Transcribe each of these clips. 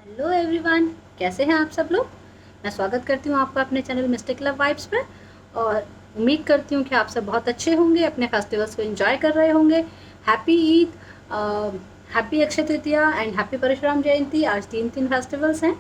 Hello everyone, कैसे हैं आप सब लोग। मैं स्वागत करती हूँ आपका अपने चैनल मिस्टेक लव वाइब्स पर। और उम्मीद करती हूँ कि आप सब बहुत अच्छे होंगे, अपने फेस्टिवल्स को एंजॉय कर रहे होंगे। Happy Eid, happy Akshaya Tritiya and happy Parshuram Jayanti. आज तीन तीन फेस्टिवल्स हैं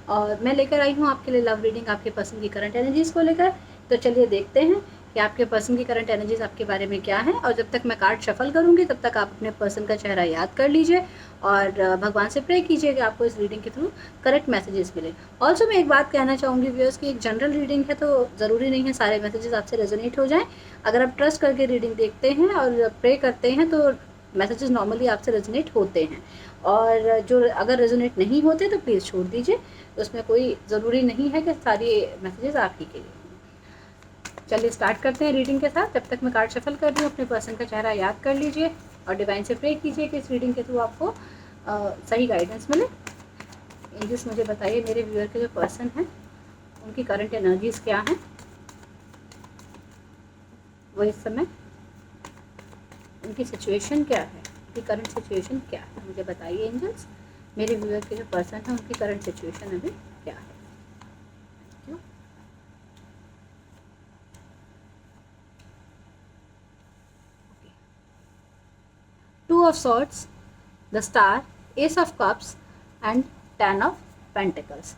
और मैं लेकर आई हूँ आपके लिए लव रीडिंग, आपके पसंद की करंट एनर्जीज़ को लेकर। तो चलिए देखते हैं कि आपके पर्सन की करंट एनर्जीज आपके बारे में क्या है। और जब तक मैं कार्ड शफल करूंगी तब तक आप अपने पर्सन का चेहरा याद कर लीजिए और भगवान से प्रे कीजिए कि आपको इस रीडिंग के थ्रू करेक्ट मैसेजेस मिले। ऑल्सो मैं एक बात कहना चाहूँगी व्यूअर्स की, एक जनरल रीडिंग है तो ज़रूरी नहीं है सारे मैसेजेस आपसे रेजोनेट हो जाएं। अगर आप ट्रस्ट करके रीडिंग देखते हैं और प्रे करते हैं तो मैसेजेस नॉर्मली आपसे रेजोनेट होते हैं। और जो अगर रेजोनेट नहीं होते तो प्लीज़ छोड़ दीजिए, उसमें कोई ज़रूरी नहीं है कि सारी मैसेजेस आप ही के लिए। चलिए स्टार्ट करते हैं रीडिंग के साथ। जब तक मैं कार्ड शफल कर रही हूँ अपने पर्सन का चेहरा याद कर लीजिए और डिवाइन से प्रे कीजिए कि इस रीडिंग के थ्रू आपको सही गाइडेंस मिले। एंजल्स मुझे बताइए मेरे व्यूअर के जो पर्सन हैं उनकी करंट एनर्जीज क्या हैं, वो इस समय उनकी सिचुएशन क्या है, उनकी करंट सिचुएशन क्या है, मुझे बताइए एंजल्स। मेरे व्यूअर के जो पर्सन हैं उनकी करंट सिचुएशन अभी क्या है। क्यों? To of swords, the star, S of cups and 10 of pentacles.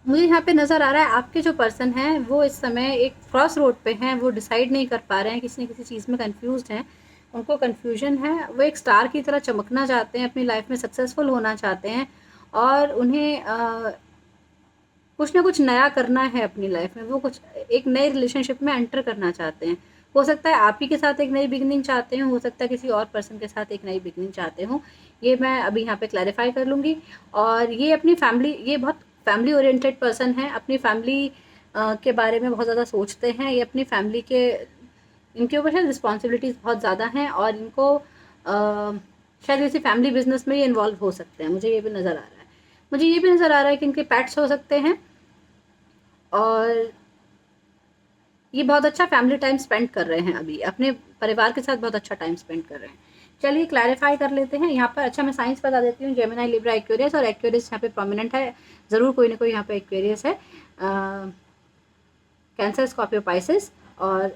मुझे यहाँ पे नज़र आ रहा है आपके जो पर्सन हैं वो इस समय एक क्रॉस रोड पे हैं, वो डिसाइड नहीं कर पा रहे हैं, किसी न किसी चीज़ में कंफ्यूज्ड हैं, उनको कंफ्यूजन है। वो एक स्टार की तरह चमकना चाहते हैं, अपनी लाइफ में सक्सेसफुल होना चाहते हैं और उन्हें कुछ ना कुछ नया करना है अपनी लाइफ में। वो कुछ एक नए रिलेशनशिप में एंटर करना चाहते हैं। हो सकता है आप ही के साथ एक नई बिगनिंग चाहते हो सकता है किसी और पर्सन के साथ एक नई बिगनिंग चाहते हो। ये मैं अभी यहाँ पे क्लैरिफाई कर लूँगी। और ये अपनी फैमिली, ये बहुत फैमिली ओरिएंटेड पर्सन है, अपनी फैमिली के बारे में बहुत ज़्यादा सोचते हैं। ये अपनी फैमिली के, इनके ऊपर शायद रिस्पॉन्सिबिलिटीज़ बहुत ज़्यादा हैं और इनको शायद किसी फैमिली बिजनेस में ये इन्वॉल्व हो सकते हैं। मुझे ये भी नज़र आ रहा है। मुझे ये भी नज़र आ रहा है कि इनके पेट्स हो सकते हैं और ये बहुत अच्छा फैमिली टाइम स्पेंड कर रहे हैं, अभी अपने परिवार के साथ बहुत अच्छा टाइम स्पेंड कर रहे हैं। चलिए क्लैरिफाई कर लेते हैं यहाँ पर। अच्छा मैं साइंस बता देती हूँ, जेमिनी, लिब्रा, एक्वेरियस। और एक्वेरियस यहाँ पे प्रोमिनेंट है, ज़रूर कोई ना कोई यहाँ पे एक्वेरियस है। कैंसर, स्कॉर्पियो, पाइसेस और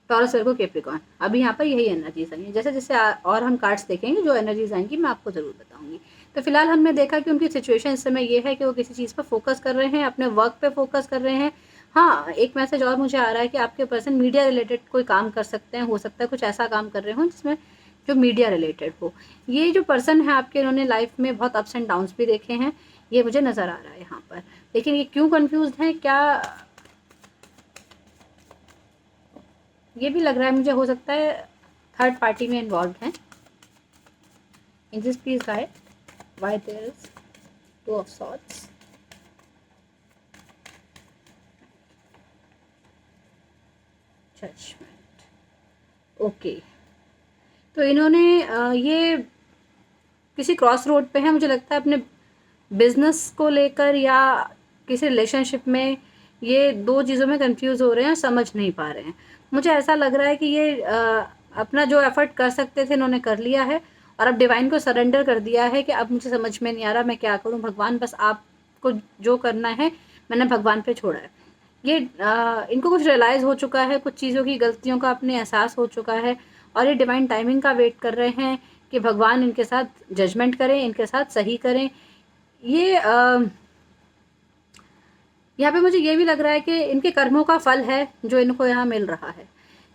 टॉरस, वर्गो, कैप्रिकॉर्न। अभी यहाँ पर यही एनर्जीज आएंगी। जैसे जैसे और हम कार्ड्स देखेंगे जो एनर्जीज आएंगी मैं आपको ज़रूर बताऊंगी। तो फिलहाल हमने देखा कि उनकी सिचुएशन इस समय ये है कि वो किसी चीज़ पर फोकस कर रहे हैं, अपने वर्क पे फोकस कर रहे हैं। हाँ, एक मैसेज और मुझे आ रहा है कि आपके पर्सन मीडिया रिलेटेड कोई काम कर सकते हैं। हो सकता है कुछ ऐसा काम कर रहे हो जिसमें जो मीडिया रिलेटेड हो। ये जो पर्सन है आपके, इन्होंने लाइफ में बहुत अप्स एंड डाउन्स भी देखे हैं, ये मुझे नज़र आ रहा है यहाँ पर। लेकिन ये क्यों कन्फ्यूज हैं, क्या ये भी लग रहा है मुझे, हो सकता है थर्ड पार्टी में इन्वॉल्व हैं। In this please guide why there is two of swords, judgement. Okay, तो इन्होंने ये किसी क्रॉस रोड पे है, मुझे लगता है अपने बिजनेस को लेकर या किसी रिलेशनशिप में। ये दो चीज़ों में कंफ्यूज हो रहे हैं, समझ नहीं पा रहे हैं। मुझे ऐसा लग रहा है कि ये अपना जो एफर्ट कर सकते थे इन्होंने कर लिया है और अब डिवाइन को सरेंडर कर दिया है कि अब मुझे समझ में नहीं आ रहा मैं क्या करूं, भगवान बस आपको जो करना है मैंने भगवान पे छोड़ा है। ये इनको कुछ रियलाइज़ हो चुका है, कुछ चीज़ों की गलतियों का अपने एहसास हो चुका है और ये डिवाइन टाइमिंग का वेट कर रहे हैं कि भगवान इनके साथ जजमेंट करें, इनके साथ सही करें। ये यहाँ पे मुझे ये भी लग रहा है कि इनके कर्मों का फल है जो इनको यहाँ मिल रहा है,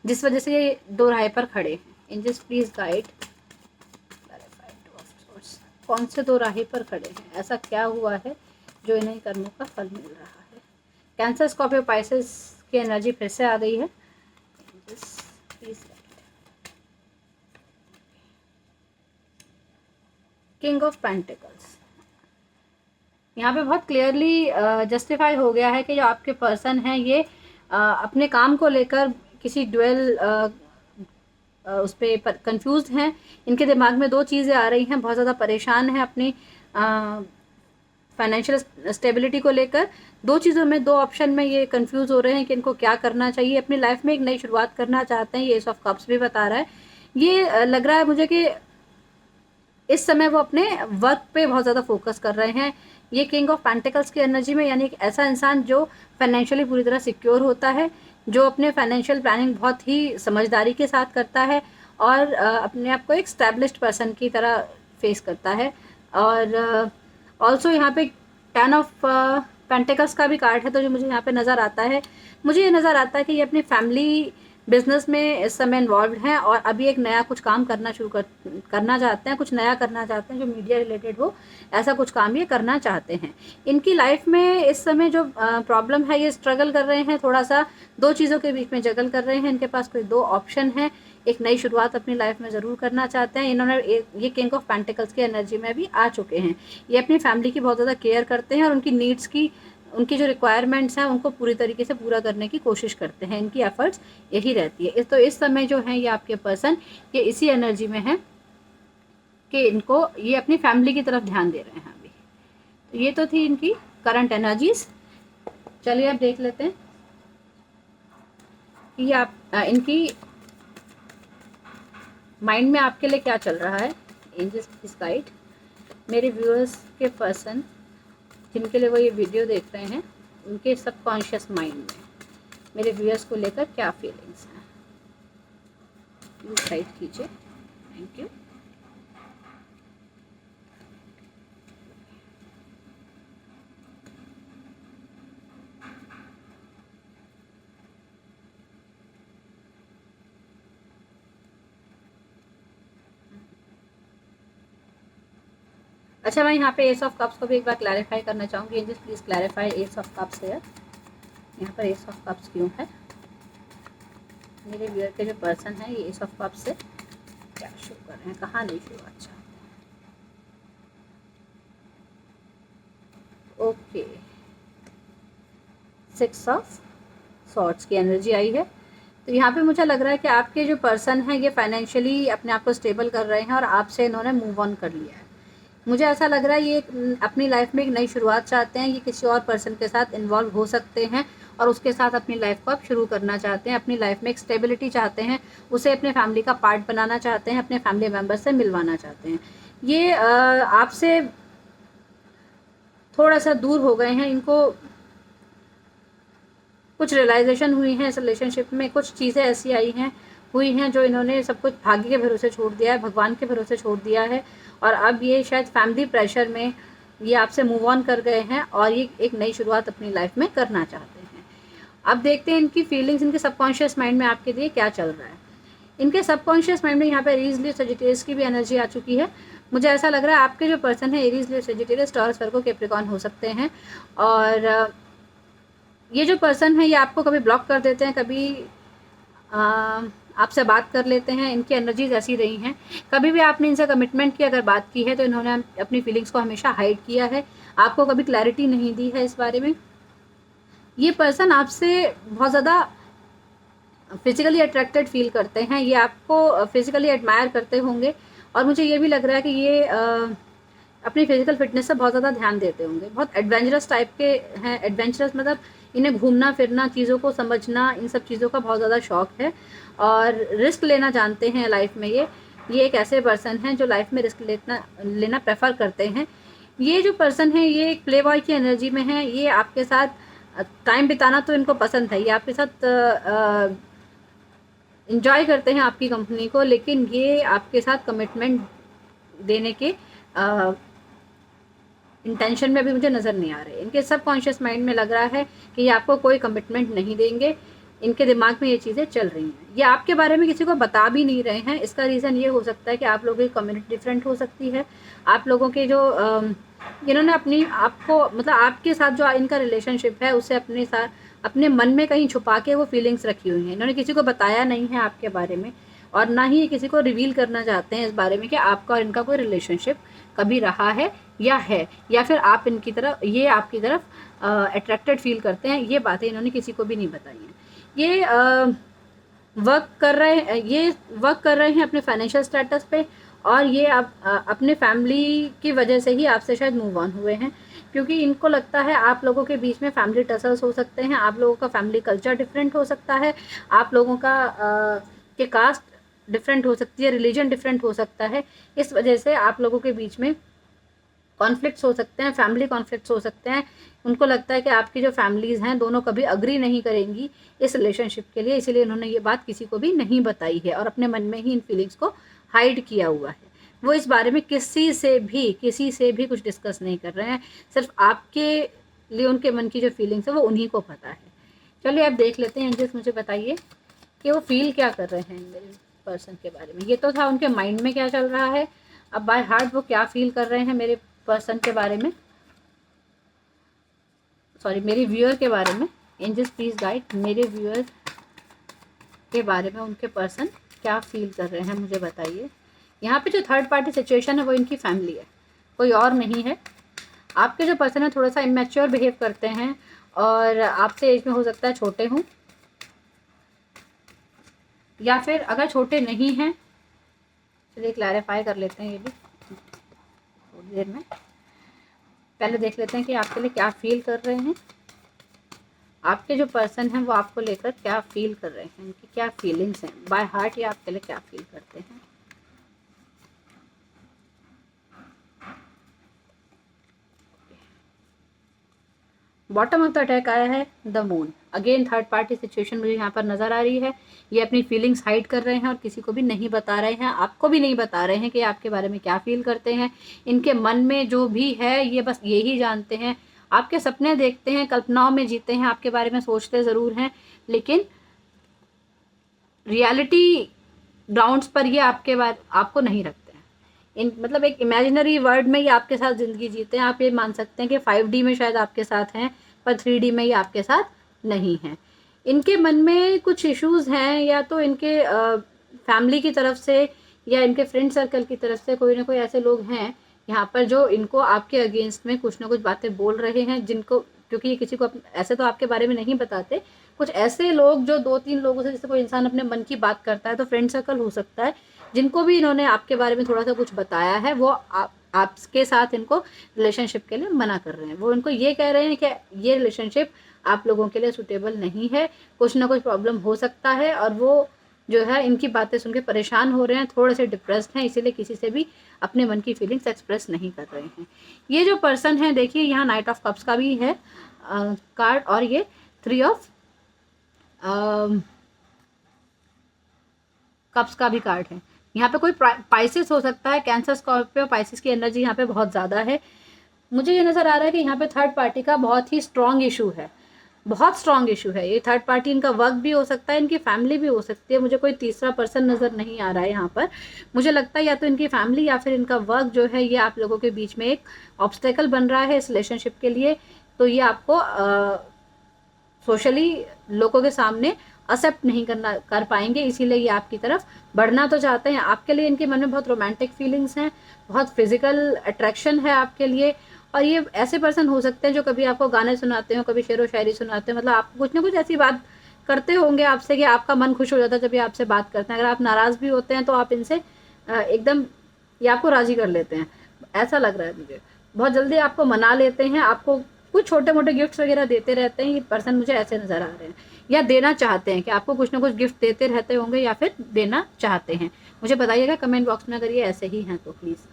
जिस वजह से ये दो राह पर खड़े हैं। इन जस्ट प्लीज गाइड कौन से दो राह पर खड़े हैं, ऐसा क्या हुआ है जो इन्हें कर्मों का फल मिल रहा है। कैंसर, स्कॉर्पियो, पाइसेस की एनर्जी फिर से आ गई है। किंग ऑफ पेंटिकल्स यहाँ पे बहुत क्लियरली जस्टिफाई हो गया है कि जो आपके पर्सन हैं ये अपने काम को लेकर किसी ड्वेल उस पर कंफ्यूज हैं। इनके दिमाग में दो चीज़ें आ रही हैं, बहुत ज़्यादा परेशान हैं अपनी फाइनेंशियल स्टेबिलिटी को लेकर। दो चीज़ों में, दो ऑप्शन में ये कंफ्यूज हो रहे हैं कि इनको क्या करना चाहिए। अपनी लाइफ में एक नई शुरुआत करना चाहते हैं, ये एस ऑफ कप्स भी बता रहा है। ये लग रहा है मुझे कि इस समय वो अपने वर्क पे बहुत ज़्यादा फोकस कर रहे हैं। ये किंग ऑफ पेंटिकल्स की एनर्जी में, यानी एक ऐसा इंसान जो फाइनेंशियली पूरी तरह सिक्योर होता है, जो अपने फाइनेंशियल प्लानिंग बहुत ही समझदारी के साथ करता है और अपने आप को एक स्टैब्लिश्ड पर्सन की तरह फेस करता है। और ऑल्सो यहाँ पे 10 ऑफ पेंटिकल्स का भी कार्ड है, तो जो मुझे यहाँ पे नज़र आता है, मुझे ये नज़र आता है कि ये अपनी फैमिली बिजनेस में इस समय इन्वॉल्व हैं और अभी एक नया कुछ काम करना चाहते हैं, कुछ नया करना चाहते हैं जो मीडिया रिलेटेड हो, ऐसा कुछ काम ये करना चाहते हैं। इनकी लाइफ में इस समय जो प्रॉब्लम है, ये स्ट्रगल कर रहे हैं थोड़ा सा, दो चीज़ों के बीच में जगल कर रहे हैं। इनके पास कोई दो ऑप्शन है, एक नई शुरुआत अपनी लाइफ में ज़रूर करना चाहते हैं। इन्होंने ये किंग ऑफ पेंटिकल्स की एनर्जी में भी आ चुके हैं। ये अपनी फैमिली की बहुत ज़्यादा केयर करते हैं और उनकी नीड्स की, उनकी जो रिक्वायरमेंट्स हैं उनको पूरी तरीके से पूरा करने की कोशिश करते हैं। इनकी एफर्ट्स यही रहती है। तो इस समय जो है ये आपके पर्सन ये इसी एनर्जी में है कि इनको ये अपनी फैमिली की तरफ ध्यान दे रहे हैं अभी। तो ये तो थी इनकी करंट एनर्जीज। चलिए अब देख लेते हैं कि आप इनकी माइंड में आपके लिए क्या चल रहा है। एंजल्स प्लीज गाइड मेरे व्यूअर्स के पर्सन जिनके लिए वो ये वीडियो देख रहे हैं, उनके सबकॉन्शियस माइंड में मेरे व्यूअर्स को लेकर क्या फीलिंग्स हैं, प्लीज गाइड कीजिए। Thank you. अच्छा, मैं यहाँ पे एस ऑफ कप्स को भी एक बार क्लैरिफाई करना चाहूँगी। Angels please clarify ace of cups है, यहाँ पर एस ऑफ कप्स क्यों है। मेरे व्यूअर के जो पर्सन है ये एस ऑफ कप्स से क्या शो कर रहे हैं, कहाँ नहीं शो। अच्छा ओके, 6 ऑफ सॉर्ड्स की एनर्जी आई है। तो यहाँ पे मुझे लग रहा है कि आपके जो पर्सन हैं ये फाइनेंशियली अपने आप को स्टेबल कर रहे हैं और आपसे इन्होंने मूव ऑन कर लिया है। मुझे ऐसा लग रहा है ये अपनी लाइफ में एक नई शुरुआत चाहते हैं। ये किसी और पर्सन के साथ इन्वॉल्व हो सकते हैं और उसके साथ अपनी लाइफ को आप शुरू करना चाहते हैं। अपनी लाइफ में एक स्टेबिलिटी चाहते हैं, उसे अपने फैमिली का पार्ट बनाना चाहते हैं, अपने फैमिली मेम्बर से मिलवाना चाहते हैं। ये आपसे थोड़ा सा दूर हो गए हैं। इनको कुछ रियलाइजेशन हुई है इस रिलेशनशिप में, कुछ चीज़ें ऐसी हुई हैं जो इन्होंने सब कुछ भाग्य के भरोसे छोड़ दिया है, भगवान के भरोसे छोड़ दिया है और अब ये शायद फैमिली प्रेशर में ये आपसे मूव ऑन कर गए हैं और ये एक नई शुरुआत अपनी लाइफ में करना चाहते हैं। अब देखते हैं इनकी फीलिंग्स, इनके सबकॉन्शियस माइंड में आपके लिए क्या चल रहा है। इनके सबकॉन्शियस माइंड में यहाँ पे एरीज लियो सजिटेरियस की भी एनर्जी आ चुकी है। मुझे ऐसा लग रहा है आपके जो पर्सन है Aries Leo Sagittarius Taurus Virgo Capricorn हो सकते हैं और ये जो पर्सन है ये आपको कभी ब्लॉक कर देते हैं, कभी आपसे बात कर लेते हैं। इनकी एनर्जीज ऐसी रही हैं। कभी भी आपने इनसे कमिटमेंट की अगर बात की है तो इन्होंने अपनी फीलिंग्स को हमेशा हाइड किया है, आपको कभी क्लैरिटी नहीं दी है इस बारे में। ये पर्सन आपसे बहुत ज़्यादा फिजिकली अट्रैक्टेड फील करते हैं, ये आपको फिजिकली एडमायर करते होंगे और मुझे ये भी लग रहा है कि ये अपनी फिजिकल फिटनेस से बहुत ज़्यादा ध्यान देते होंगे। बहुत एडवेंचरस टाइप के हैं। एडवेंचरस मतलब इन्हें घूमना फिरना, चीज़ों को समझना, इन सब चीज़ों का बहुत ज़्यादा शौक है और रिस्क लेना जानते हैं लाइफ में। ये एक ऐसे पर्सन हैं जो लाइफ में रिस्क लेना प्रेफर करते हैं। ये जो पर्सन है ये एक प्ले बॉय की एनर्जी में है। ये आपके साथ टाइम बिताना तो इनको पसंद है, ये आपके साथ इंजॉय करते हैं आपकी कंपनी को, लेकिन ये आपके साथ कमिटमेंट देने के इंटेंशन में अभी मुझे नज़र नहीं आ रहे। इनके सबकॉन्शियस माइंड में लग रहा है कि ये आपको कोई कमिटमेंट नहीं देंगे। इनके दिमाग में ये चीज़ें चल रही हैं। ये आपके बारे में किसी को बता भी नहीं रहे हैं। इसका रीज़न ये हो सकता है कि आप लोगों की कम्युनिटी डिफरेंट हो सकती है। आप लोगों के जो इन्होंने अपनी आपको मतलब आपके साथ जो इनका रिलेशनशिप है उसे अपने मन में कहीं छुपा के वो फीलिंग्स रखी हुई हैं। इन्होंने किसी को बताया नहीं है आपके बारे में और ना ही किसी को रिवील करना चाहते हैं इस बारे में कि आपका और इनका कोई रिलेशनशिप कभी रहा है या फिर आप इनकी तरफ, ये आपकी तरफ अट्रैक्टेड फील करते हैं। ये बातें इन्होंने किसी को भी नहीं बताई हैं। ये वर्क कर रहे हैं अपने फाइनेंशियल स्टेटस पे और ये अपने फैमिली की वजह से ही आपसे शायद मूव ऑन हुए हैं, क्योंकि इनको लगता है आप लोगों के बीच में फैमिली टसल्स हो सकते हैं, आप लोगों का फैमिली कल्चर डिफरेंट हो सकता है, आप लोगों का के कास्ट डिफरेंट हो सकती है, रिलीजन डिफरेंट हो सकता है। इस वजह से आप लोगों के बीच में कॉन्फ्लिक्ट्स हो सकते हैं, फैमिली कॉन्फ्लिक्ट्स हो सकते हैं। उनको लगता है कि आपकी जो फैमिलीज़ हैं दोनों कभी अग्री नहीं करेंगी इस रिलेशनशिप के लिए, इसीलिए उन्होंने ये बात किसी को भी नहीं बताई है और अपने मन में ही इन फीलिंग्स को हाइड किया हुआ है। वो इस बारे में किसी से भी कुछ डिस्कस नहीं कर रहे हैं, सिर्फ आपके लिए उनके मन की जो फीलिंग्स है वो उन्हीं को पता है। चलिए आप देख लेते हैं एंजल्स, मुझे बताइए कि वो फील क्या कर रहे हैं मेरे पर्सन के बारे में। ये तो था उनके माइंड में क्या चल रहा है, अब बाय हार्ट वो क्या फील कर रहे हैं मेरे पर्सन के बारे में, सॉरी मेरे व्यूअर के बारे में। एंजल्स प्लीज गाइड मेरे व्यूअर के बारे में, उनके पर्सन क्या फील कर रहे हैं मुझे बताइए। यहाँ पे जो थर्ड पार्टी सिचुएशन है वो इनकी फैमिली है, कोई और नहीं है। आपके जो पर्सन है थोड़ा सा इमेच्योर बिहेव करते हैं और आपसे एज में हो सकता है छोटे हों, या फिर अगर छोटे नहीं हैं, चलिए क्लैरिफाई कर लेते हैं ये भी थोड़ी देर में। पहले देख लेते हैं कि आपके लिए क्या फील कर रहे हैं, आपके जो पर्सन हैं वो आपको लेकर क्या फील कर रहे हैं, उनकी क्या फीलिंग्स हैं बाय हार्ट, ये आपके लिए क्या फील करते हैं। बॉटम ऑफ द अटैक आया है the moon. Again third party situation मुझे यहाँ पर नज़र आ रही है। ये अपनी फीलिंग्स हाइड कर रहे हैं और किसी को भी नहीं बता रहे हैं, आपको भी नहीं बता रहे हैं कि आपके बारे में क्या फील करते हैं। इनके मन में जो भी है ये बस यही जानते हैं। आपके सपने देखते हैं, कल्पनाओं में जीते हैं, आपके बारे में सोचते ज़रूर हैं, लेकिन रियलिटी ग्राउंड्स पर ये आपके बारे आपको नहीं रखते हैं। इन मतलब एक इमेजिनरी वर्ल्ड में ये आपके साथ ज़िंदगी जीते हैं। आप ये मान सकते हैं कि 5D में शायद आपके साथ हैं, पर 3D में ये आपके साथ नहीं हैं। इनके मन में कुछ इश्यूज़ हैं, या तो इनके फैमिली की तरफ से या इनके फ्रेंड सर्कल की तरफ से कोई ना कोई ऐसे लोग हैं यहाँ पर जो इनको आपके अगेंस्ट में कुछ ना कुछ बातें बोल रहे हैं, जिनको क्योंकि ये किसी को ऐसे तो आपके बारे में नहीं बताते। कुछ ऐसे लोग जो 2-3 लोगों से, जैसे कोई इंसान अपने मन की बात करता है तो फ्रेंड सर्कल हो सकता है, जिनको भी इन्होंने आपके बारे में थोड़ा सा कुछ बताया है, वो आपके साथ इनको रिलेशनशिप के लिए मना कर रहे हैं। वो इनको ये कह रहे हैं कि ये रिलेशनशिप आप लोगों के लिए सूटेबल नहीं है, कुछ ना कुछ प्रॉब्लम हो सकता है, और वो जो है इनकी बातें सुन के परेशान हो रहे हैं, थोड़े से डिप्रेस्ड हैं, इसीलिए किसी से भी अपने मन की फीलिंग्स एक्सप्रेस नहीं कर रहे हैं। ये जो पर्सन है देखिए, यहाँ नाइट ऑफ कप्स का भी है कार्ड, और ये 3 ऑफ कप्स का भी कार्ड है। यहाँ पे कोई पाइसिस हो सकता है, कैंसर, स्कॉर्पियो, पाइसिस की एनर्जी यहाँ पे बहुत ज़्यादा है। मुझे ये नज़र आ रहा है कि यहाँ पे थर्ड पार्टी का बहुत ही स्ट्रॉन्ग इशू है, बहुत स्ट्रॉन्ग इशू है। ये थर्ड पार्टी इनका वर्क भी हो सकता है, इनकी फैमिली भी हो सकती है। मुझे कोई तीसरा पर्सन नज़र नहीं आ रहा है यहाँ पर। मुझे लगता है या तो इनकी फैमिली या फिर इनका वर्क जो है ये आप लोगों के बीच में एक ऑब्स्टेकल बन रहा है इस रिलेशनशिप के लिए। तो ये आपको सोशली लोगों के सामने एक्सेप्ट नहीं कर पाएंगे, इसीलिए ये आपकी तरफ बढ़ना तो चाहते हैं। आपके लिए इनके मन में बहुत रोमांटिक फीलिंग्स हैं, बहुत फिजिकल अट्रैक्शन है आपके लिए। और ये ऐसे पर्सन हो सकते हैं जो कभी आपको गाने सुनाते हो, कभी शेर व शायरी सुनाते हैं, मतलब आपको कुछ ना कुछ ऐसी बात करते होंगे आपसे कि आपका मन खुश हो जाता है जब ये आपसे बात करते हैं। अगर आप नाराज़ भी होते हैं तो आप इनसे एकदम ये आपको राज़ी कर लेते हैं, ऐसा लग रहा है मुझे। बहुत जल्दी आपको मना लेते हैं, आपको कुछ छोटे मोटे गिफ्ट्स वगैरह देते रहते हैं। ये पर्सन मुझे ऐसे नज़र आ रहे हैं, या देना चाहते हैं कि आपको कुछ ना कुछ गिफ्ट देते रहते होंगे, या फिर देना चाहते हैं। मुझे बताइएगा कमेंट बॉक्स में अगर ये ऐसे ही हैं तो प्लीज़।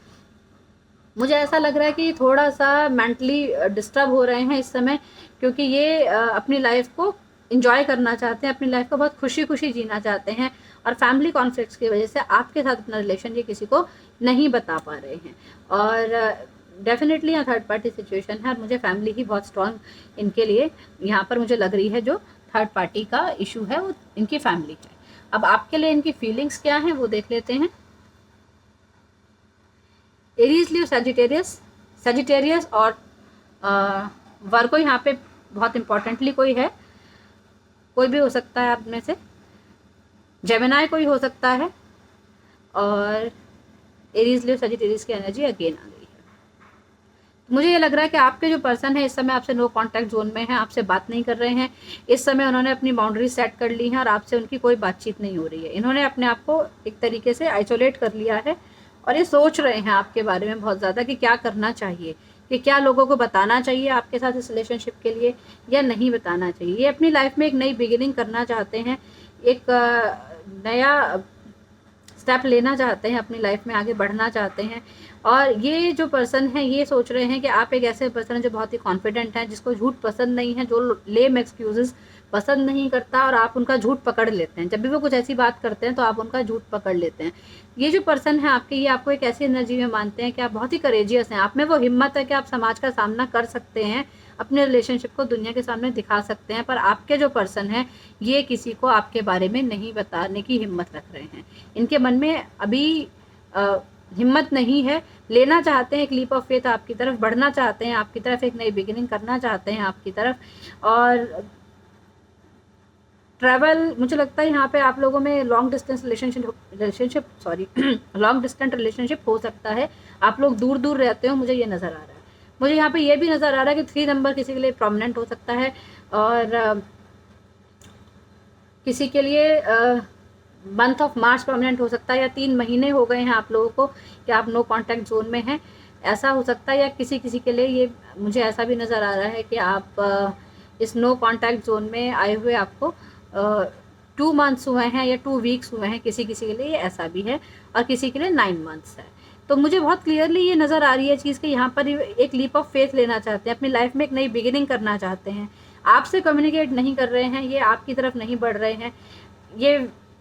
मुझे ऐसा लग रहा है कि थोड़ा सा मेंटली डिस्टर्ब हो रहे हैं इस समय, क्योंकि ये अपनी लाइफ को इंजॉय करना चाहते हैं, अपनी लाइफ को बहुत खुशी खुशी जीना चाहते हैं, और फैमिली कॉन्फ्लिक्ट्स की वजह से आपके साथ अपना रिलेशन ये किसी को नहीं बता पा रहे हैं। और डेफिनेटली यहाँ थर्ड पार्टी सिचुएशन है, और मुझे फैमिली ही बहुत स्ट्रॉन्ग इनके लिए यहाँ पर मुझे लग रही है। जो थर्ड पार्टी का इशू है वो इनकी फैमिली है। अब आपके लिए इनकी फीलिंग्स क्या हैं वो देख लेते हैं। एरीज, लियो, सजिटेरियस और वर्गो यहाँ पे बहुत इंपॉर्टेंटली कोई है, कोई भी हो सकता है आप में से, जेमिनाई कोई हो सकता है, और एरीज, लियो, सजिटेरियस की एनर्जी अगेन आ गई है। मुझे ये लग रहा है कि आपके जो पर्सन है इस समय आपसे नो कांटेक्ट जोन में है, आपसे बात नहीं कर रहे हैं इस समय। उन्होंने अपनी बाउंड्री सेट कर ली है और आपसे उनकी कोई बातचीत नहीं हो रही है। इन्होंने अपने आप को एक तरीके से आइसोलेट कर लिया है, और ये सोच रहे हैं आपके बारे में बहुत ज़्यादा कि क्या करना चाहिए, कि क्या लोगों को बताना चाहिए आपके साथ इस रिलेशनशिप के लिए या नहीं बताना चाहिए। ये अपनी लाइफ में एक नई बिगिनिंग करना चाहते हैं, एक नया स्टेप लेना चाहते हैं, अपनी लाइफ में आगे बढ़ना चाहते हैं। और ये जो पर्सन है ये सोच रहे हैं कि आप एक ऐसे पर्सन हैं जो बहुत ही कॉन्फिडेंट हैं, जिसको झूठ पसंद नहीं है, जो लेम एक्सक्यूजेस पसंद नहीं करता, और आप उनका झूठ पकड़ लेते हैं। जब भी वो कुछ ऐसी बात करते हैं तो आप उनका झूठ पकड़ लेते हैं। ये जो पर्सन है आपके, ये आपको एक ऐसी एनर्जी में मानते हैं कि आप बहुत ही करेजियस हैं, आप में वो हिम्मत है कि आप समाज का सामना कर सकते हैं, अपने रिलेशनशिप को दुनिया के सामने दिखा सकते हैं। पर आपके जो पर्सन हैं ये किसी को आपके बारे में नहीं बताने की हिम्मत रख रहे हैं। इनके मन में अभी हिम्मत नहीं है, लेना चाहते हैं एक लीप ऑफ फेथ आपकी तरफ, बढ़ना चाहते हैं आपकी तरफ, एक नई बिगिनिंग करना चाहते हैं आपकी तरफ। और ट्रैवल, मुझे लगता है यहाँ पे आप लोगों में long distance long distance relationship हो सकता है। आप लोग दूर दूर रहते हो, मुझे ये नज़र आ रहा है। मुझे यहाँ पे ये भी नज़र आ रहा है कि 3 नंबर किसी के लिए प्रोमिनेंट हो सकता है, और किसी के लिए मंथ ऑफ मार्च परमानेंट हो सकता है, या 3 महीने हो गए हैं आप लोगों को कि आप नो कांटेक्ट जोन में हैं, ऐसा हो सकता है। या किसी किसी के लिए ये मुझे ऐसा भी नज़र आ रहा है कि आप इस नो कांटेक्ट जोन में आए हुए आपको 2 मंथ्स हुए हैं या 2 वीक्स हुए हैं, किसी किसी के लिए ऐसा भी है, और किसी के लिए 9 मंथ्स है। तो मुझे बहुत क्लियरली ये नज़र आ रही है चीज़ कि यहाँ पर एक लीप ऑफ फेथ लेना चाहते हैं, अपनी लाइफ में एक नई बिगिनिंग करना चाहते हैं, आपसे कम्युनिकेट नहीं कर रहे हैं, ये आपकी तरफ नहीं बढ़ रहे हैं, ये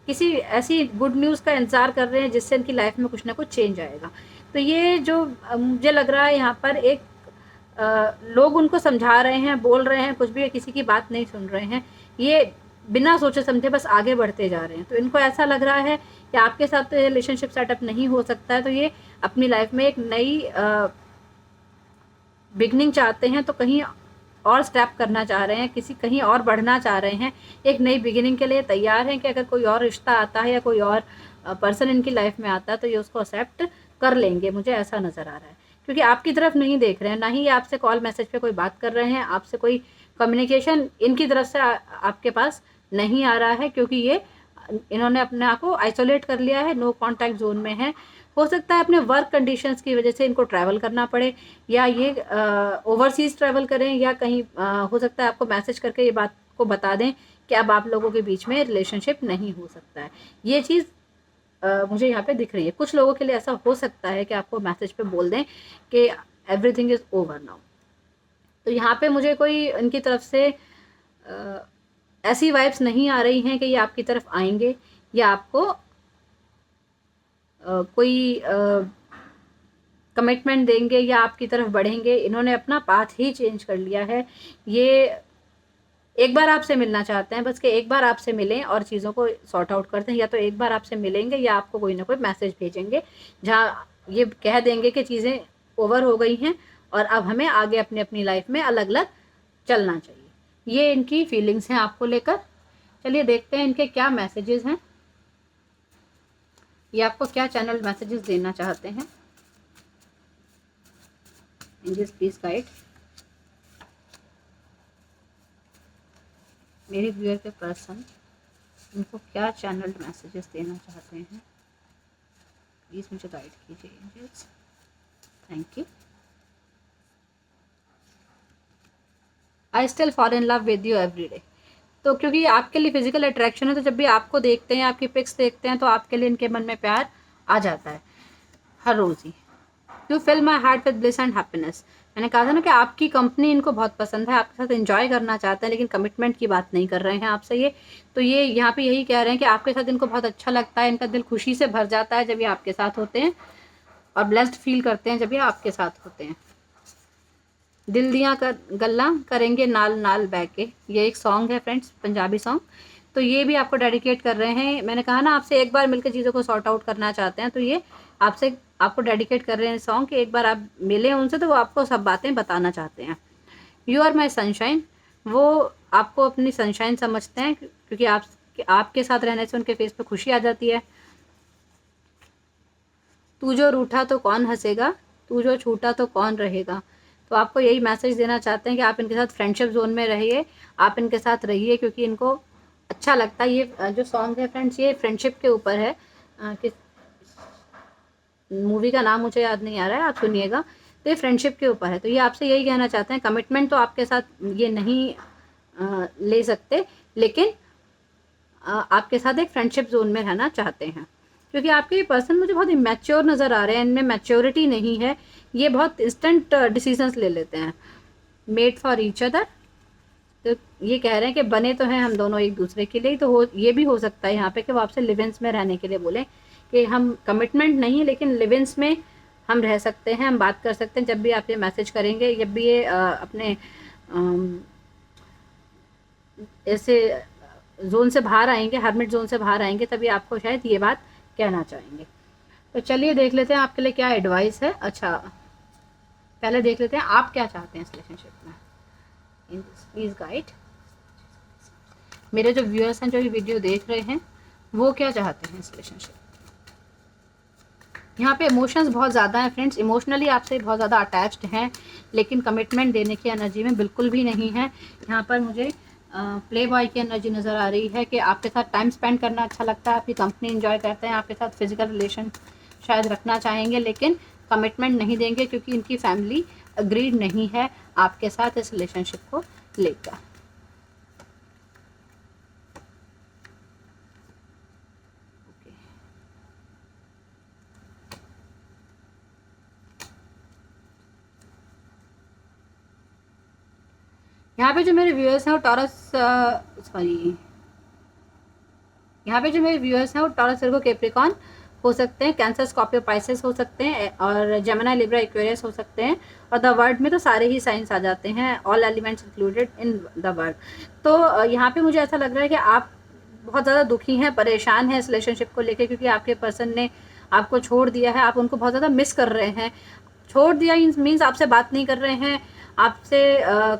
किसी ऐसी गुड न्यूज़ का इंतज़ार कर रहे हैं जिससे इनकी लाइफ में कुछ ना कुछ चेंज आएगा। तो ये जो मुझे लग रहा है यहाँ पर एक लोग उनको समझा रहे हैं, बोल रहे हैं, कुछ भी किसी की बात नहीं सुन रहे हैं, ये बिना सोचे समझे बस आगे बढ़ते जा रहे हैं। तो इनको ऐसा लग रहा है कि आपके साथ तो ये रिलेशनशिप सेटअप नहीं हो सकता है, तो ये अपनी लाइफ में एक नई बिगनिंग चाहते हैं, तो कहीं और स्टेप करना चाह रहे हैं, किसी कहीं और बढ़ना चाह रहे हैं, एक नई बिगिनिंग के लिए तैयार हैं कि अगर कोई और रिश्ता आता है या कोई और पर्सन इनकी लाइफ में आता है तो ये उसको एक्सेप्ट कर लेंगे। मुझे ऐसा नज़र आ रहा है, क्योंकि आपकी तरफ नहीं देख रहे हैं, ना ही ये आपसे कॉल मैसेज पे कोई बात कर रहे हैं, आपसे कोई कम्युनिकेशन इनकी तरफ से आपके पास नहीं आ रहा है, क्योंकि ये इन्होंने अपने आप को आइसोलेट कर लिया है, नो कॉन्टैक्ट जोन में है। हो सकता है अपने वर्क कंडीशंस की वजह से इनको ट्रैवल करना पड़े, या ये ओवरसीज़ ट्रैवल करें, या कहीं हो सकता है आपको मैसेज करके ये बात को बता दें कि अब आप लोगों के बीच में रिलेशनशिप नहीं हो सकता है। ये चीज़ मुझे यहाँ पे दिख रही है। कुछ लोगों के लिए ऐसा हो सकता है कि आपको मैसेज पे बोल दें कि एवरीथिंग इज़ ओवर नाउ। तो यहाँ पे मुझे कोई इनकी तरफ से ऐसी वाइब्स नहीं आ रही हैं कि ये आपकी तरफ आएंगे या आपको कोई कमिटमेंट देंगे या आपकी तरफ बढ़ेंगे। इन्होंने अपना पाथ ही चेंज कर लिया है। ये एक बार आपसे मिलना चाहते हैं, बस कि एक बार आपसे मिलें और चीज़ों को सॉर्ट आउट करते हैं। या तो एक बार आपसे मिलेंगे या आपको कोई ना कोई मैसेज भेजेंगे जहाँ ये कह देंगे कि चीज़ें ओवर हो गई हैं और अब हमें आगे अपनी अपनी लाइफ में अलग अलग चलना चाहिए। ये इनकी फीलिंग्स हैं आपको लेकर। चलिए देखते हैं इनके क्या मैसेजेस हैं, ये आपको क्या चैनल मैसेजेस देना चाहते हैं। एंजल्स प्लीज गाइड मेरे व्यूअर के पर्सन, उनको क्या चैनल मैसेजेस देना चाहते हैं, प्लीज़ मुझे गाइड कीजिए angels, thank you. I still fall in love with you every day. तो क्योंकि आपके लिए फिजिकल अट्रैक्शन है, तो जब भी आपको देखते हैं, आपकी पिक्स देखते हैं, तो आपके लिए इनके मन में प्यार आ जाता है हर रोज़ ही। You fill my heart with bliss and happiness. मैंने कहा था ना कि आपकी कंपनी इनको बहुत पसंद है, आपके साथ एंजॉय करना चाहते हैं, लेकिन कमिटमेंट की बात नहीं कर रहे हैं आपसे ये। तो ये यहाँ पे यही कह रहे हैं कि आपके साथ इनको बहुत अच्छा लगता है, इनका दिल खुशी से भर जाता है जब ये आपके साथ होते हैं, और ब्लेस्ड फील करते हैं जब ये आपके साथ होते हैं। दिल दियाँ कर गल्ला करेंगे नाल नाल बैके, ये एक सॉन्ग है फ्रेंड्स, पंजाबी सॉन्ग। तो ये भी आपको डेडिकेट कर रहे हैं। मैंने कहा ना आपसे एक बार मिलकर चीज़ों को सॉर्ट आउट करना चाहते हैं, तो ये आपको डेडिकेट कर रहे हैं सॉन्ग कि एक बार आप मिलें उनसे तो वो आपको सब बातें बताना चाहते हैं। यू आर माई सनशाइन, वो आपको अपनी सनशाइन समझते हैं, क्योंकि आपके साथ रहने से उनके फेस पे खुशी आ जाती है। तू जो रूठा तो कौन हंसेगा, तू जो छूटा तो कौन रहेगा। तो आपको यही मैसेज देना चाहते हैं कि आप इनके साथ फ्रेंडशिप जोन में रहिए, आप इनके साथ रहिए, क्योंकि इनको अच्छा लगता है। ये जो सॉन्ग है फ्रेंड्स, ये फ्रेंडशिप के ऊपर है। कि मूवी का नाम मुझे याद नहीं आ रहा है, आप सुनिएगा। तो ये फ्रेंडशिप के ऊपर है। तो ये आपसे यही कहना चाहते हैं, कमिटमेंट तो आपके साथ ये नहीं ले सकते, लेकिन आपके साथ एक फ्रेंडशिप जोन में रहना चाहते हैं। क्योंकि आपके ये पर्सन मुझे बहुत इमेच्योर नज़र आ रहे हैं, इनमें मैच्योरिटी नहीं है, ये बहुत इंस्टेंट डिसीजंस ले लेते हैं। मेड फॉर ईच अदर, तो ये कह रहे हैं कि बने तो हैं हम दोनों एक दूसरे के लिए, तो ये भी हो सकता है यहाँ पे कि वो आपसे लिव-इन्स में रहने के लिए बोले कि हम कमिटमेंट नहीं है लेकिन लिव-इन्स में हम रह सकते हैं, हम बात कर सकते हैं। जब भी आप ये मैसेज करेंगे, जब भी ये अपने ऐसे जोन से बाहर आएंगे, हर्मिट जोन से बाहर आएंगे, तभी आपको शायद ये बात कहना चाहेंगे। तो चलिए देख लेते हैं आपके लिए क्या एडवाइस है। अच्छा, पहले देख लेते हैं आप क्या चाहते हैं इस रिलेशनशिप में। इन प्लीज गाइड, मेरे जो व्यूअर्स हैं जो ये वीडियो देख रहे हैं वो क्या चाहते हैं इस रिलेशनशिप। यहाँ पे इमोशंस बहुत ज़्यादा हैं फ्रेंड्स, इमोशनली आपसे बहुत ज़्यादा अटैच्ड हैं, लेकिन कमिटमेंट देने की एनर्जी में बिल्कुल भी नहीं है। यहाँ पर मुझे प्ले बॉय की एनर्जी नज़र आ रही है कि आपके साथ टाइम स्पेंड करना अच्छा लगता है, आपकी कंपनी एंजॉय करते हैं, आपके साथ फिजिकल रिलेशन शायद रखना चाहेंगे, लेकिन कमिटमेंट नहीं देंगे क्योंकि इनकी फैमिली अग्रीड नहीं है आपके साथ इस रिलेशनशिप को लेकर। यहाँ पे जो मेरे व्यूअर्स हैं वो यहाँ पे जो मेरे व्यूअर्स हैं वो टॉरस, वर्गो, कैप्रिकॉर्न हो सकते हैं, कैंसर, स्कॉर्पियो, पाइसेस हो सकते हैं, और जेमिनी, लिब्रा, एक्वेरियस हो सकते हैं। और द वर्ड में तो सारे ही साइंस आ जाते हैं, all elements included in the word. तो यहाँ पे मुझे ऐसा लग रहा है कि आप बहुत ज़्यादा दुखी हैं, परेशान हैं इस रिलेशनशिप को लेकर, क्योंकि आपके पर्सन ने आपको छोड़ दिया है, आप उनको बहुत ज़्यादा मिस कर रहे हैं। छोड़ दिया मीन्स आपसे बात नहीं कर रहे हैं, आपसे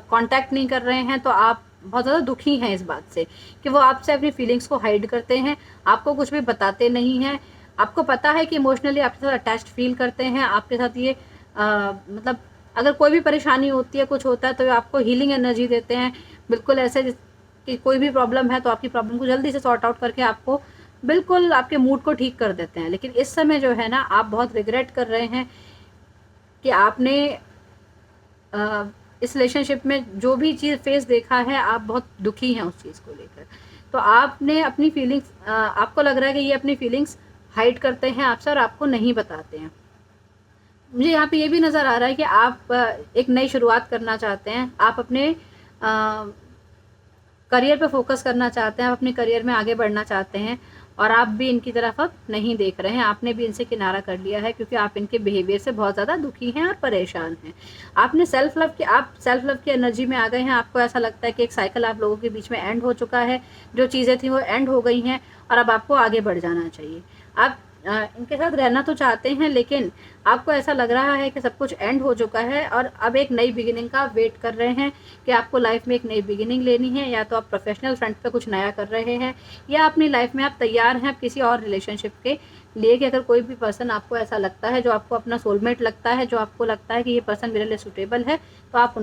कांटेक्ट नहीं कर रहे हैं, तो आप बहुत ज़्यादा दुखी हैं इस बात से कि वो आपसे अपनी फीलिंग्स को हाइड करते हैं, आपको कुछ भी बताते नहीं हैं। आपको पता है कि इमोशनली आपके साथ अटैच्ड फील करते हैं, आपके साथ ये मतलब अगर कोई भी परेशानी होती है, कुछ होता है, तो आपको हीलिंग एनर्जी देते हैं, बिल्कुल ऐसे कि कोई भी प्रॉब्लम है तो आपकी प्रॉब्लम को जल्दी से सॉर्ट आउट करके आपको बिल्कुल आपके मूड को ठीक कर देते हैं। लेकिन इस समय जो है ना, आप बहुत रिग्रेट कर रहे हैं कि आपने इस रिलेशनशिप में जो भी चीज़ फेस देखा है, आप बहुत दुखी हैं उस चीज़ को लेकर। तो आपने अपनी फीलिंग्स, आपको लग रहा है कि ये अपनी फीलिंग्स हाइड करते हैं आपसे और आपको नहीं बताते हैं। मुझे यहाँ पे ये भी नज़र आ रहा है कि आप एक नई शुरुआत करना चाहते हैं, आप अपने करियर पे फोकस करना चाहते हैं, आप अपने करियर में आगे बढ़ना चाहते हैं, और आप भी इनकी तरफ अब नहीं देख रहे हैं, आपने भी इनसे किनारा कर लिया है क्योंकि आप इनके बिहेवियर से बहुत ज़्यादा दुखी हैं और परेशान हैं। आप सेल्फ लव की एनर्जी में आ गए हैं। आपको ऐसा लगता है कि एक साइकिल आप लोगों के बीच में एंड हो चुका है, जो चीज़ें थी वो एंड हो गई हैं और अब आपको आगे बढ़ जाना चाहिए। आप इनके साथ रहना तो चाहते हैं, लेकिन आपको ऐसा लग रहा है कि सब कुछ एंड हो चुका है और अब एक नई बिगिनिंग का वेट कर रहे हैं कि आपको लाइफ में एक नई बिगिनिंग लेनी है। या तो आप प्रोफेशनल फ्रंट पे कुछ नया कर रहे हैं, या अपनी लाइफ में आप तैयार हैं आप किसी और रिलेशनशिप के लिए कि अगर कोई भी पर्सन आपको ऐसा लगता है, जो आपको अपना सोलमेट लगता है, जो आपको लगता है कि ये पर्सन मेरे लिए सूटेबल है, तो आप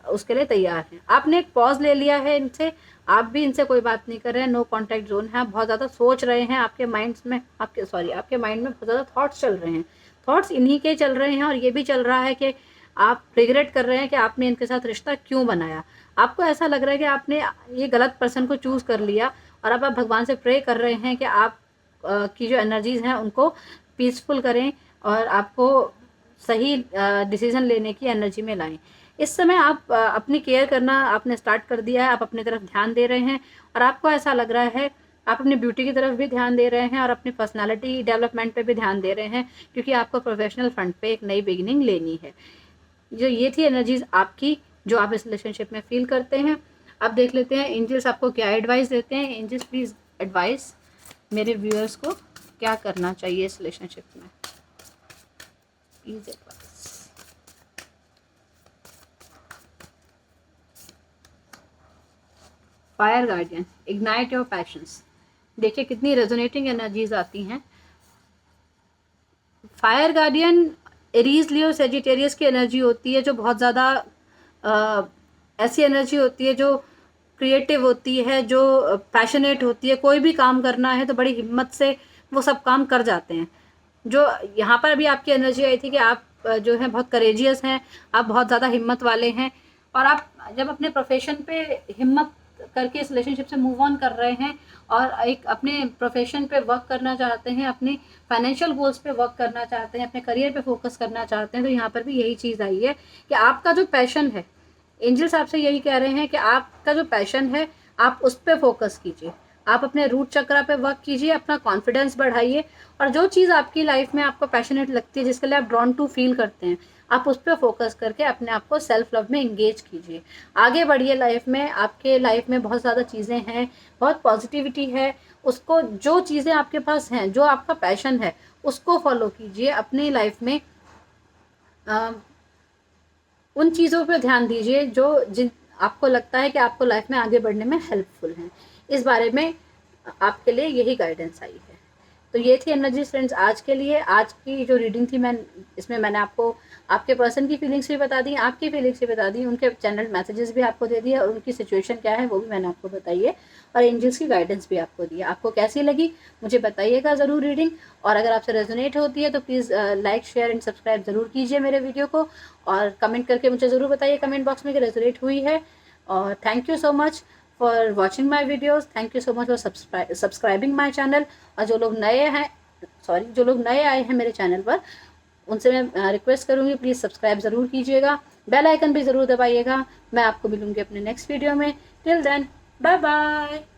उसके लिए तैयार हैं। आपने एक पॉज ले लिया है इनसे, आप भी इनसे कोई बात नहीं कर रहे हैं, नो कॉन्टैक्ट जोन है। आप बहुत ज़्यादा सोच रहे हैं, आपके माइंड में बहुत ज़्यादा थॉट्स चल रहे हैं, थॉट्स इन्हीं के चल रहे हैं, और ये भी चल रहा है कि आप रिग्रेट कर रहे हैं कि आपने इनके साथ रिश्ता क्यों बनाया। आपको ऐसा लग रहा है कि आपने ये गलत पर्सन को चूज़ कर लिया, और अब आप भगवान से प्रे कर रहे हैं कि आप की जो एनर्जीज़ हैं उनको पीसफुल करें और आपको सही डिसीज़न लेने की एनर्जी में लाएं। इस समय आप अपनी केयर करना आपने स्टार्ट कर दिया है, आप अपनी तरफ ध्यान दे रहे हैं, और आपको ऐसा लग रहा है आप अपनी ब्यूटी की तरफ भी ध्यान दे रहे हैं और अपनी पर्सनालिटी डेवलपमेंट पे भी ध्यान दे रहे हैं, क्योंकि आपको प्रोफेशनल फ्रंट पे एक नई बिगिनिंग लेनी है। जो ये थी एनर्जीज आपकी, जो आप इस रिलेशनशिप में फील करते हैं। अब देख लेते हैं एंजल्स आपको क्या एडवाइस देते हैं। एंजल्स प्लीज़ एडवाइस मेरे व्यूअर्स को क्या करना चाहिए इस रिलेशनशिप में, please advice. Fire guardian, ignite your passions. देखिए कितनी रेजोनेटिंग एनर्जीज आती हैं। फायर गार्डियन एरीज, लियो, सेजिटेरियस की एनर्जी होती है, जो बहुत ज़्यादा ऐसी एनर्जी होती है जो क्रिएटिव होती है, जो पैशनेट होती है। कोई भी काम करना है तो बड़ी हिम्मत से वो सब काम कर जाते हैं। जो यहाँ पर अभी आपकी एनर्जी आई थी कि आप जो है बहुत करेजियस हैं, आप बहुत ज़्यादा हिम्मत वाले हैं, और आप जब अपने प्रोफेशन पे हिम्मत करके इस रिलेशनशिप से मूव ऑन कर रहे हैं और एक अपने प्रोफेशन पे वर्क करना चाहते हैं, अपने फाइनेंशियल गोल्स पे वर्क करना चाहते हैं, अपने करियर पे फोकस करना चाहते हैं, तो यहाँ पर भी यही चीज़ आई है कि आपका जो पैशन है, एंजल्स आपसे यही कह रहे हैं कि आपका जो पैशन है आप उस पर फोकस कीजिए, आप अपने रूट चक्रा पे वर्क कीजिए, अपना कॉन्फिडेंस बढ़ाइए और जो चीज़ आपकी लाइफ में आपको पैशनेट लगती है, जिसके लिए आप ड्रॉन टू फील करते हैं, आप उस पर फोकस करके अपने आप को सेल्फ लव में इंगेज कीजिए, आगे बढ़िए लाइफ में। आपके लाइफ में बहुत ज़्यादा चीज़ें हैं, बहुत पॉजिटिविटी है, उसको जो चीज़ें आपके पास हैं, जो आपका पैशन है उसको फॉलो कीजिए अपनी लाइफ में। उन चीज़ों पे ध्यान दीजिए जो जिन आपको लगता है कि आपको लाइफ में आगे बढ़ने में हेल्पफुल हैं। इस बारे में आपके लिए यही गाइडेंस आई है। तो ये थी एनर्जीज फ्रेंड्स आज के लिए। आज की जो रीडिंग थी इसमें मैंने आपको आपके पर्सन की फीलिंग्स भी बता दी, आपकी फीलिंग्स भी बता दी, उनके चैनल मैसेजेस भी आपको दे दिए और उनकी सिचुएशन क्या है वो भी मैंने आपको बताई है और एंजल्स की गाइडेंस भी आपको दी है। आपको कैसी लगी मुझे बताइएगा ज़रूर रीडिंग, और अगर आपसे रेजोनेट होती है तो please like share and subscribe ज़रूर कीजिए मेरे वीडियो को और कमेंट करके मुझे ज़रूर बताइए कमेंट बॉक्स में कि रेजोनेट हुई है। और thank you so much for watching my videos, thank you so much for subscribing my channel. और जो लोग नए आए हैं मेरे चैनल पर उनसे मैं रिक्वेस्ट करूँगी प्लीज़ सब्सक्राइब ज़रूर कीजिएगा, बेल आइकन भी ज़रूर दबाइएगा। मैं आपको मिलूँगी अपने नेक्स्ट वीडियो में। Till then bye bye.